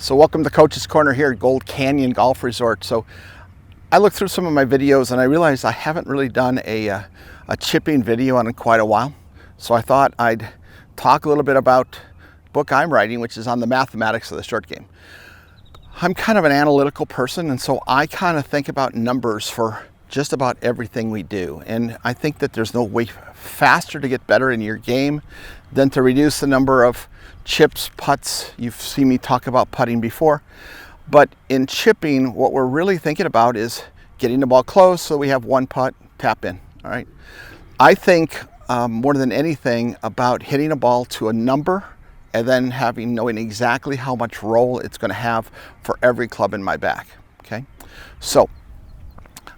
So welcome to Coach's Corner here at Gold Canyon Golf Resort. So I looked through some of my videos and I realized I haven't really done a chipping video in quite a while. So I thought I'd talk a little bit about the book I'm writing, which is on the mathematics of the short game. I'm kind of an analytical person, and so I kind of think about numbers for just about everything we do. And I think that there's no way faster to get better in your game than to reduce the number of chips, putts. You've seen me talk about putting before. But in chipping, what we're really thinking about is getting the ball close so we have one putt, tap in. All right. I think more than anything about hitting a ball to a number and then knowing exactly how much roll it's going to have for every club in my bag. Okay. So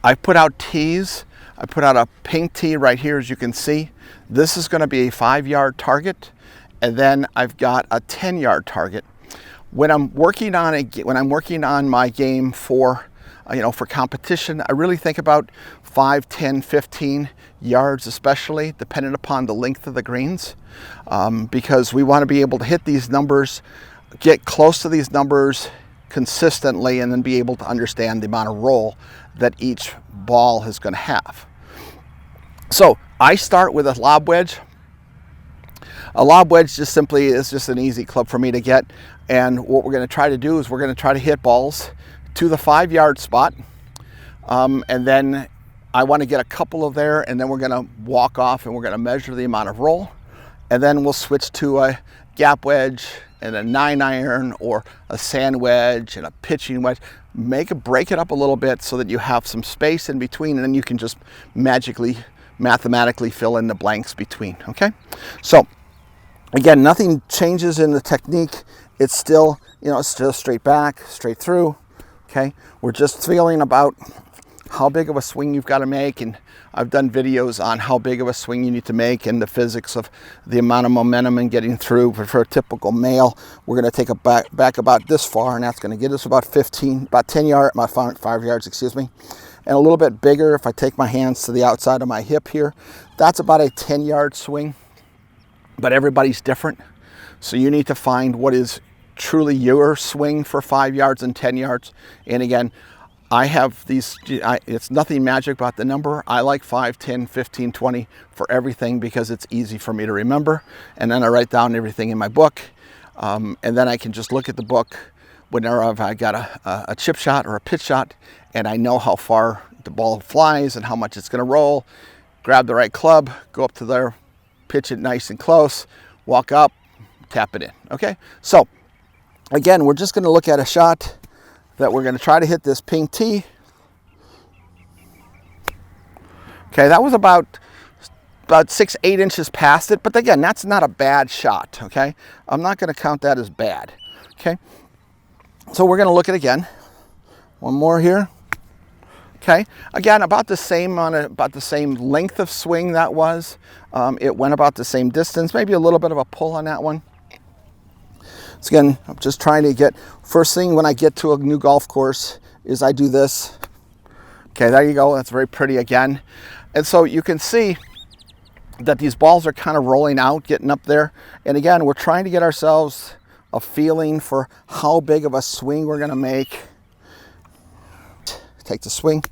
I put out tees. I put out a pink tee right here, as you can see. This is going to be a 5-yard target, and then I've got a 10-yard target. When I'm working on my game for competition, I really think about 5, 10, 15 yards, especially depending upon the length of the greens, because we want to be able to hit these numbers, get close to these numbers consistently, and then be able to understand the amount of roll that each ball is going to have. So I start with a lob wedge. A lob wedge is just an easy club for me to get. And what we're going to try to do is we're going to try to hit balls to the 5-yard spot. And then I want to get a couple of there, and then we're going to walk off and we're going to measure the amount of roll. And then we'll switch to a gap wedge and a 9-iron or a sand wedge and a pitching wedge. Break it up a little bit so that you have some space in between, and then you can just mathematically fill in the blanks between. Okay? So again, nothing changes in the technique. It's still, it's still straight back, straight through. Okay? We're just feeling about how big of a swing you've got to make, and I've done videos on how big of a swing you need to make and the physics of the amount of momentum and getting through. But for a typical male, we're going to take it back about this far, and that's going to get us about 5 yards, excuse me. And a little bit bigger if I take my hands to the outside of my hip here. That's about a 10-yard swing, but everybody's different. So you need to find what is truly your swing for 5 yards and 10 yards. And again, I have these, it's nothing magic about the number. I like 5, 10, 15, 20 for everything because it's easy for me to remember. And then I write down everything in my book. And then I can just look at the book whenever I've got a chip shot or a pitch shot, and I know how far the ball flies and how much it's going to roll. Grab the right club, go up to there, pitch it nice and close, walk up, tap it in. Okay? So again, we're just going to look at a shot that we're going to try to hit this pink tee. Okay, that was about 6, 8 inches past it, but again, that's not a bad shot. Okay, I'm not going to count that as bad. Okay, so we're going to look at it again. One more here. Okay, again, about the same length of swing that was. It went about the same distance, maybe a little bit of a pull on that one. So again, I'm just trying to get, first thing when I get to a new golf course is I do this. Okay, there you go. That's very pretty again. And so you can see that these balls are kind of rolling out, getting up there. And again, we're trying to get ourselves a feeling for how big of a swing we're going to make. Take the swing.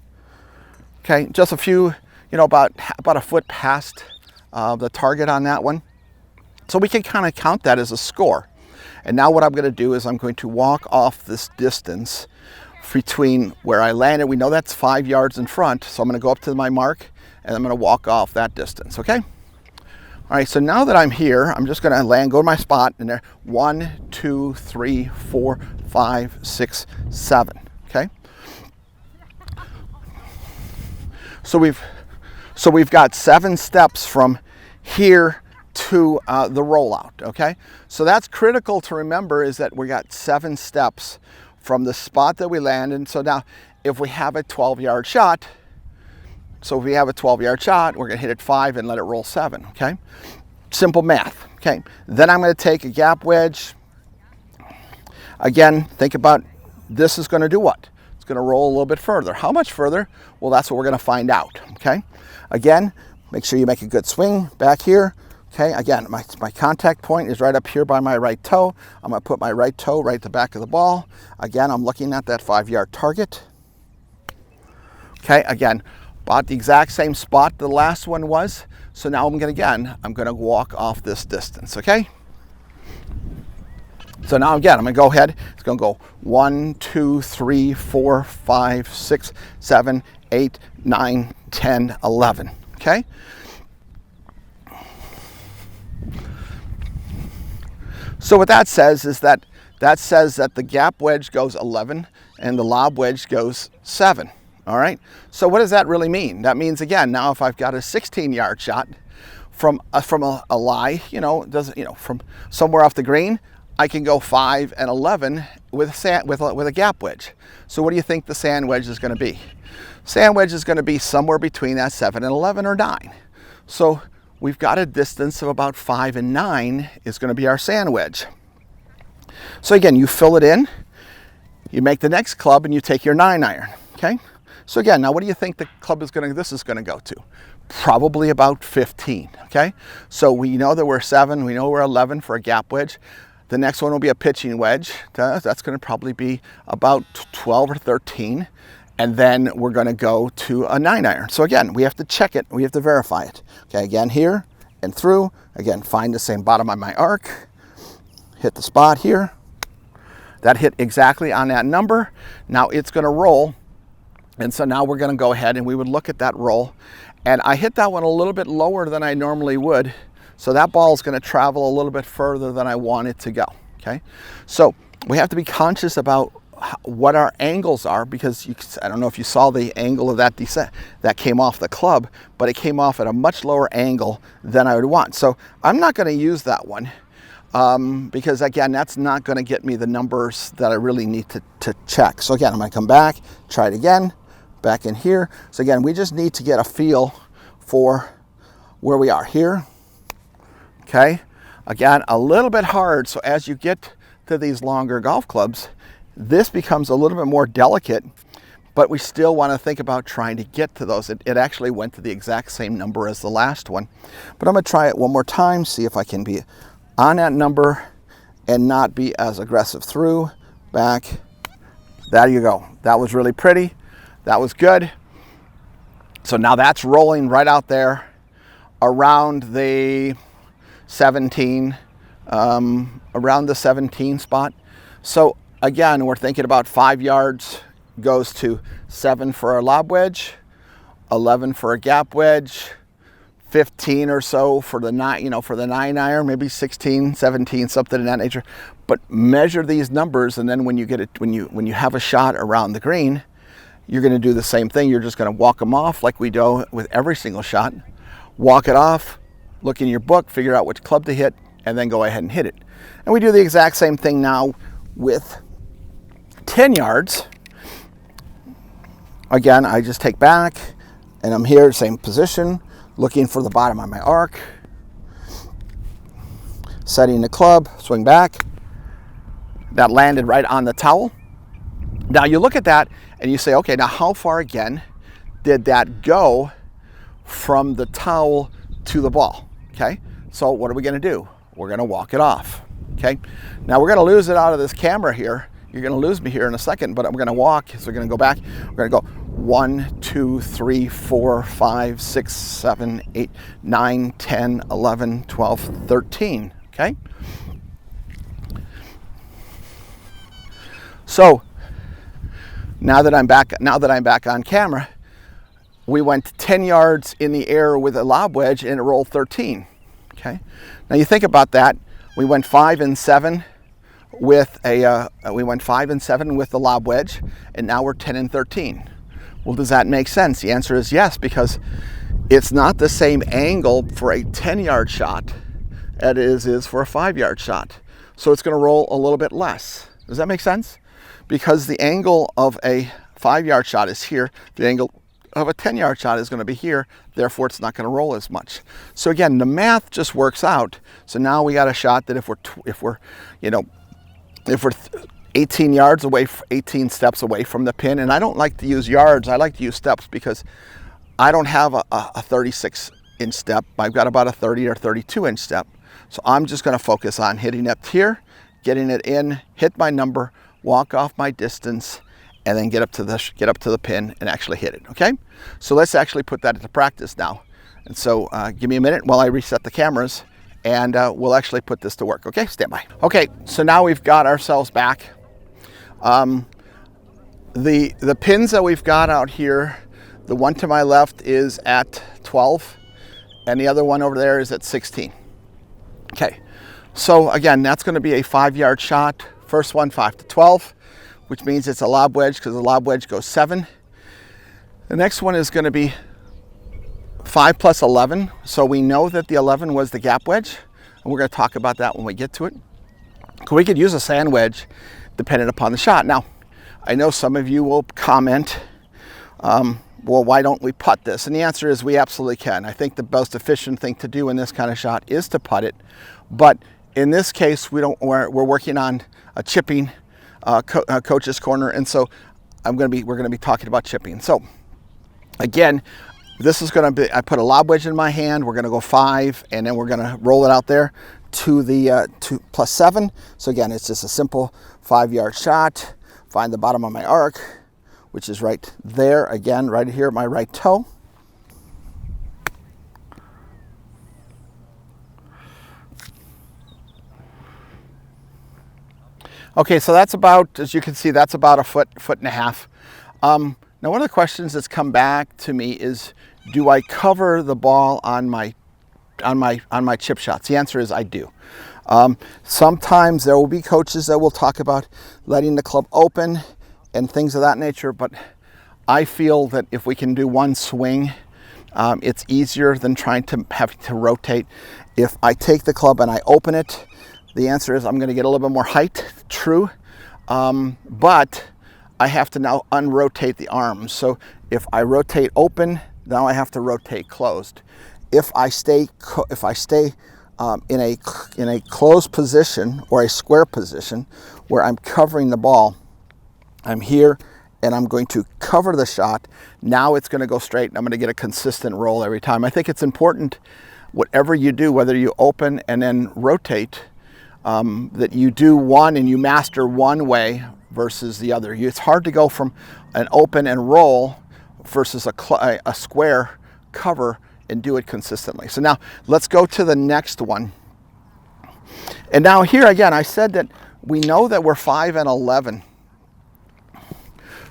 Okay, just a few, about a foot past the target on that one. So we can kind of count that as a score. And now what I'm going to do is I'm going to walk off this distance between where I landed. We know that's 5 yards in front, so I'm going to go up to my mark and I'm going to walk off that distance. Okay? All right, so now that I'm here, I'm just going to go to my spot, and there 1, 2, 3, 4, 5, 6, 7. Okay? So we've got 7 steps from here to the rollout. Okay, so that's critical to remember, is that we got 7 steps from the spot that we landed. So now if we have a 12-yard shot, we're going to hit it 5 and let it roll 7. Okay, simple math. Okay, then I'm going to take a gap wedge. Again, think about, this is going to do what? It's going to roll a little bit further. How much further? Well, that's what we're going to find out. Okay, again, make sure you make a good swing back here. Okay, again, my contact point is right up here by my right toe. I'm going to put my right toe right at the back of the ball. Again, I'm looking at that 5-yard target. Okay, again, about the exact same spot the last one was. So now I'm going to walk off this distance, okay? So now again, I'm going to go ahead. It's going to go 1, 2, 3, 4, 5, 6, 7, 8, 9, 10, 11, okay? So what that says is that the gap wedge goes 11 and the lob wedge goes 7. All right. So what does that really mean? That means, again, now if I've got a 16-yard shot from a lie, from somewhere off the green, I can go 5 and 11 with a gap wedge. So what do you think the sand wedge is going to be? Sand wedge is going to be somewhere between that 7 and 11 or 9. So we've got a distance of about 5 and 9 is going to be our sand wedge. So again, you fill it in, you make the next club, and you take your 9-iron. Okay. So again, now what do you think the club this is going to go to? Probably about 15. Okay. So we know that we're 7. We know we're 11 for a gap wedge. The next one will be a pitching wedge. That's going to probably be about 12 or 13. And then we're going to go to a 9-iron. So again, we have to check it. We have to verify it. Okay, again, here and through. Again, find the same bottom of my arc. Hit the spot here. That hit exactly on that number. Now it's going to roll. And so now we're going to go ahead and we would look at that roll. And I hit that one a little bit lower than I normally would. So that ball is going to travel a little bit further than I want it to go. Okay, so we have to be conscious about what our angles are, because I don't know if you saw the angle of that descent that came off the club, but it came off at a much lower angle than I would want. So I'm not going to use that one because, again, that's not going to get me the numbers that I really need to check. So again, I'm going to come back, try it again, back in here. So again, we just need to get a feel for where we are here. Okay, again, a little bit hard. So as you get to these longer golf clubs, this becomes a little bit more delicate, but we still want to think about trying to get to those. It actually went to the exact same number as the last one, but I'm going to try it one more time, see if I can be on that number and not be as aggressive through, back. There you go. That was really pretty. That was good. So now that's rolling right out there around the 17, around the 17 spot. So again, we're thinking about 5 yards goes to 7 for a lob wedge, 11 for a gap wedge, 15 or so for the 9-iron, maybe 16, 17, something in that nature. But measure these numbers, and then when you get it, when you have a shot around the green, you're going to do the same thing. You're just going to walk them off like we do with every single shot. Walk it off, look in your book, figure out which club to hit, and then go ahead and hit it. And we do the exact same thing now with 10 yards. Again, I just take back, and I'm here, same position, looking for the bottom of my arc, setting the club, swing back. That landed right on the towel. Now you look at that and you say, okay, now how far again did that go from the towel to the ball? Okay, so what are we going to do? We're going to walk it off. Okay, now we're going to lose it out of this camera here. You're going to lose me here in a second, but we're going to walk. So we're going to go back. We're going to go 1, 2, 3, 4, 5, 6, 7, 8, 9, 10, 11, 12, 13. Okay. So now that I'm back on camera, we went 10 yards in the air with a lob wedge and it rolled 13. Okay. Now you think about that. We went 5 and 7 with the lob wedge, and now we're 10 and 13. Well, does that make sense? The answer is yes, because it's not the same angle for a 10-yard shot as it is for a 5-yard shot. So it's going to roll a little bit less. Does that make sense? Because the angle of a 5-yard shot is here, the angle of a 10-yard shot is going to be here, therefore it's not going to roll as much. So again, the math just works out. So now we got a shot that if we're 18 yards away, 18 steps away from the pin, and I don't like to use yards, I like to use steps because I don't have a 36 inch step. I've got about a 30 or 32 inch step. So I'm just going to focus on hitting up here, getting it in, hit my number, walk off my distance, and then get up to the pin and actually hit it. Okay, so let's actually put that into practice now. And so give me a minute while I reset the cameras, and we'll actually put this to work. Okay, stand by. Okay, so now we've got ourselves back. The pins that we've got out here, the one to my left is at 12, and the other one over there is at 16. Okay, so again, that's going to be a 5-yard shot. First one, 5 to 12, which means it's a lob wedge because the lob wedge goes 7. The next one is going to be 5 plus 11. So we know that the 11 was the gap wedge, and we're going to talk about that when we get to it. We could use a sand wedge depending upon the shot. Now, I know some of you will comment, well, why don't we putt this? And the answer is we absolutely can. I think the most efficient thing to do in this kind of shot is to putt it. But in this case, we're working on a chipping coach's corner, and so we're going to be talking about chipping. So again, this is going to be, I put a lob wedge in my hand. We're going to go 5, and then we're going to roll it out there to the plus 7. So again, it's just a simple 5-yard shot. Find the bottom of my arc, which is right there, again, right here at my right toe. Okay, so that's about, as you can see, that's about a foot and a half. Now, one of the questions that's come back to me is, do I cover the ball on my chip shots? The answer is I do. Sometimes there will be coaches that will talk about letting the club open and things of that nature, but I feel that if we can do one swing, it's easier than trying to have to rotate. If I take the club and I open it, the answer is I'm going to get a little bit more height, true, but I have to now unrotate the arms. So if I rotate open, now I have to rotate closed. If I stay in a closed position or a square position where I'm covering the ball, I'm here and I'm going to cover the shot. Now it's going to go straight and I'm going to get a consistent roll every time. I think it's important, whatever you do, whether you open and then rotate, that you do one and you master one way versus the other. It's hard to go from an open and roll versus a square cover and do it consistently. So now let's go to the next one. And now here again, I said that we know that we're 5 and 11.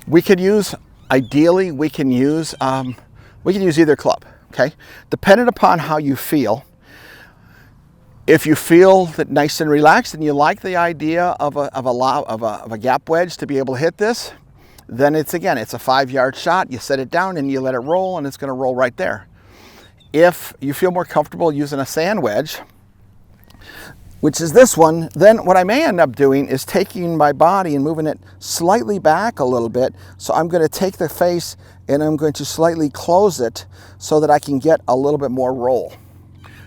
We could use, ideally, we can use either club, okay? Depending upon how you feel. If you feel that nice and relaxed and you like the idea of a gap wedge to be able to hit this, then it's a 5-yard shot. You set it down and you let it roll, and it's going to roll right there. If you feel more comfortable using a sand wedge, which is this one, then what I may end up doing is taking my body and moving it slightly back a little bit. So I'm going to take the face and I'm going to slightly close it so that I can get a little bit more roll.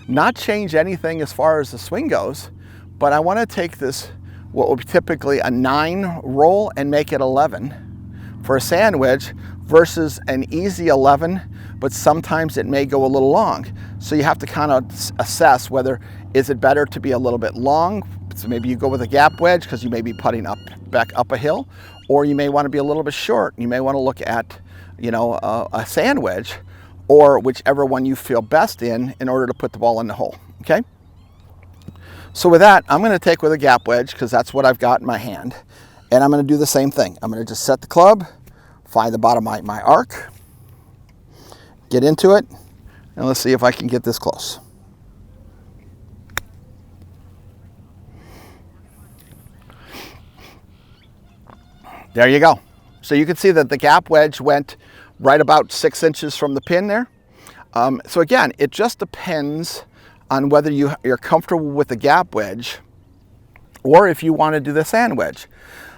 Not change anything as far as the swing goes, but I want to take this, what would be typically a 9 roll, and make it 11 for a sand wedge versus an easy 11, but sometimes it may go a little long. So you have to kind of assess whether is it better to be a little bit long. So maybe you go with a gap wedge because you may be putting back up a hill, or you may want to be a little bit short. You may want to look at, a sand wedge, or whichever one you feel best in order to put the ball in the hole, okay? So with that, I'm going to take with a gap wedge because that's what I've got in my hand. And I'm going to do the same thing. I'm going to just set the club, find the bottom of my arc, get into it, and let's see if I can get this close. There you go. So you can see that the gap wedge went right about 6 inches from the pin there. So again, it just depends on whether you're comfortable with the gap wedge or if you want to do the sand wedge.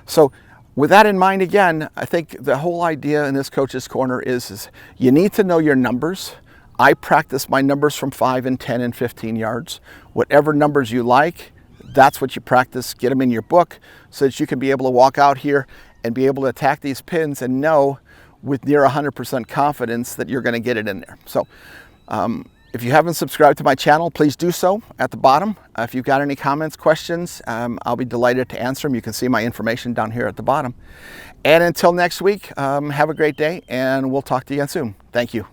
So with that in mind, again, I think the whole idea in this coach's corner is you need to know your numbers. I practice my numbers from 5 and 10 and 15 yards. Whatever numbers you like, that's what you practice. Get them in your book so that you can be able to walk out here and be able to attack these pins and know with near 100% confidence that you're going to get it in there. So If you haven't subscribed to my channel, please do so at the bottom. If you've got any comments, questions, I'll be delighted to answer them. You can see my information down here at the bottom. And until next week, have a great day, and we'll talk to you again soon. Thank you.